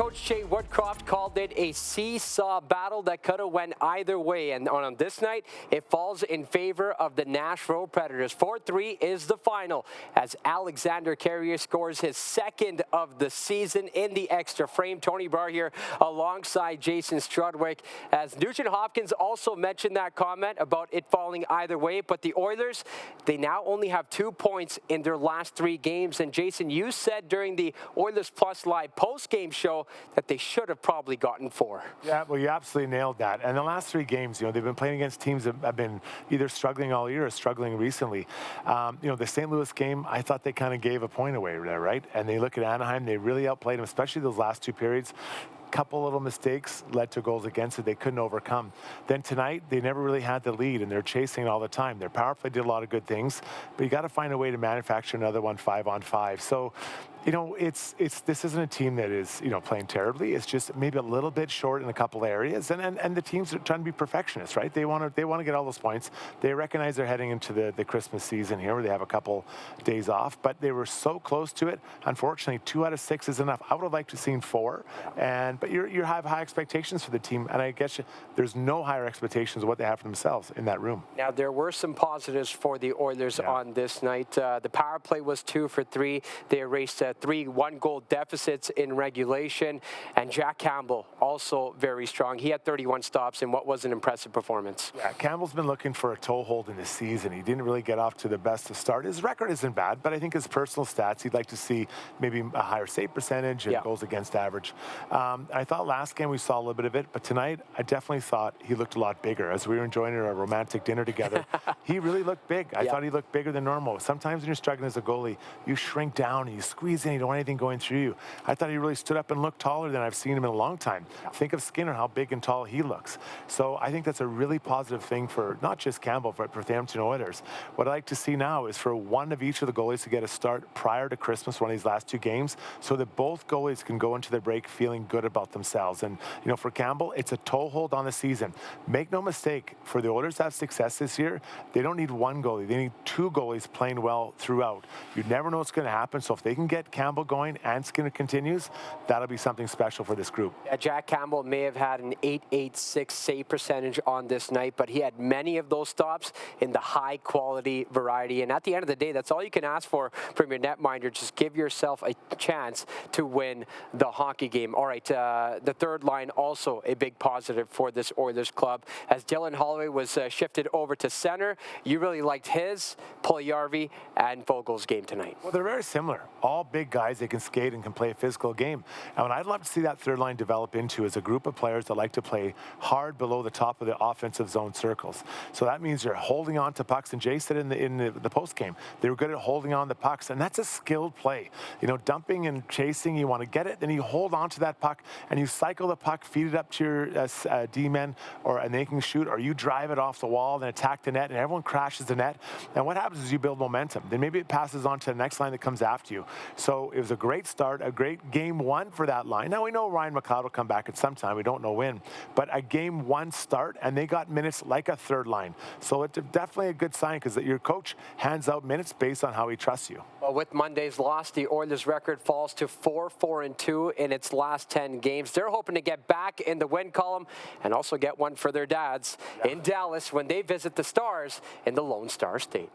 coach Jay Woodcroft called it a seesaw battle that could have went either way. And on this night, it falls in favor of the Nashville Predators. 4-3 is the final as Alexander Carrier scores his second of the season in the extra frame. Tony Brar here alongside Jason Strudwick. As Nugent Hopkins also mentioned that comment about it falling either way. But the Oilers, they now only have 2 points in their last 3 games. And Jason, you said during the Oilers Plus Live post-game show that they should have probably gotten 4. Yeah, well, you absolutely nailed that. And the last 3 games, they've been playing against teams that have been either struggling all year or struggling recently. The St. Louis game, I thought they kind of gave a point away there, right? And they look at Anaheim, they really outplayed them, especially those last 2 periods. Couple little mistakes led to goals against it they couldn't overcome. Then tonight, they never really had the lead, and they're chasing it all the time. Their power play did a lot of good things, but you got to find a way to manufacture another one 5-on-5. So, this isn't a team that is, playing terribly. It's just maybe a little bit short in a couple areas, and the teams are trying to be perfectionists, right? They want to get all those points. They recognize they're heading into the Christmas season here, where they have a couple days off, but they were so close to it. Unfortunately, 2 out of 6 is enough. I would have liked to have seen 4, but you have high expectations for the team, and I guess there's no higher expectations of what they have for themselves in that room. Now, there were some positives for the Oilers on this night. The power play was 2 for 3. They erased 3 one-goal deficits in regulation, and Jack Campbell also very strong. He had 31 stops in what was an impressive performance. Yeah, Campbell's been looking for a toehold in this season. He didn't really get off to the best of start. His record isn't bad, but I think his personal stats, he'd like to see maybe a higher save percentage and goals against average. I thought last game we saw a little bit of it, but tonight I definitely thought he looked a lot bigger. As we were enjoying our romantic dinner together, he really looked big. I thought he looked bigger than normal. Sometimes when you're struggling as a goalie, you shrink down and you squeeze in, you don't want anything going through you. I thought he really stood up and looked taller than I've seen him in a long time. Think of Skinner, how big and tall he looks. So I think that's a really positive thing for not just Campbell, but for the Edmonton Oilers. What I'd like to see now is for one of each of the goalies to get a start prior to Christmas, one of these last 2 games, so that both goalies can go into the break feeling good about themselves. And, for Campbell, it's a toehold on the season. Make no mistake, for the Oilers to have success this year, they don't need 1 goalie. They need 2 goalies playing well throughout. You never know what's going to happen. So if they can get Campbell going and Skinner continues, that'll be something special for this group. Jack Campbell may have had an .886 save percentage on this night, but he had many of those stops in the high-quality variety. And at the end of the day, that's all you can ask for from your netminder. Just give yourself a chance to win the hockey game. All right, the third line also a big positive for this Oilers club. As Dylan Holloway was shifted over to center, you really liked his, Puljujarvi, and Fogel's game tonight. Well, they're very similar. All big guys. They can skate and can play a physical game. And what I'd love to see that third line develop into is a group of players that like to play hard below the top of the offensive zone circles. So that means you're holding on to pucks. And Jay said in the post game, they were good at holding on to pucks. And that's a skilled play. Dumping and chasing, you want to get it, then you hold on to that puck and you cycle the puck, feed it up to your D-men, and they can shoot, or you drive it off the wall and attack the net, and everyone crashes the net. And what happens is you build momentum. Then maybe it passes on to the next line that comes after you. So it was a great start, a great game 1 for that line. Now we know Ryan McLeod will come back at some time. We don't know when. But a game 1 start, and they got minutes like a third line. So it's definitely a good sign, because your coach hands out minutes based on how he trusts you. Well, with Monday's loss, the Oilers' record falls to 4-4-2 in its last 10 games. They're hoping to get back in the win column and also get one for their dads in Dallas when they visit the Stars in the Lone Star State.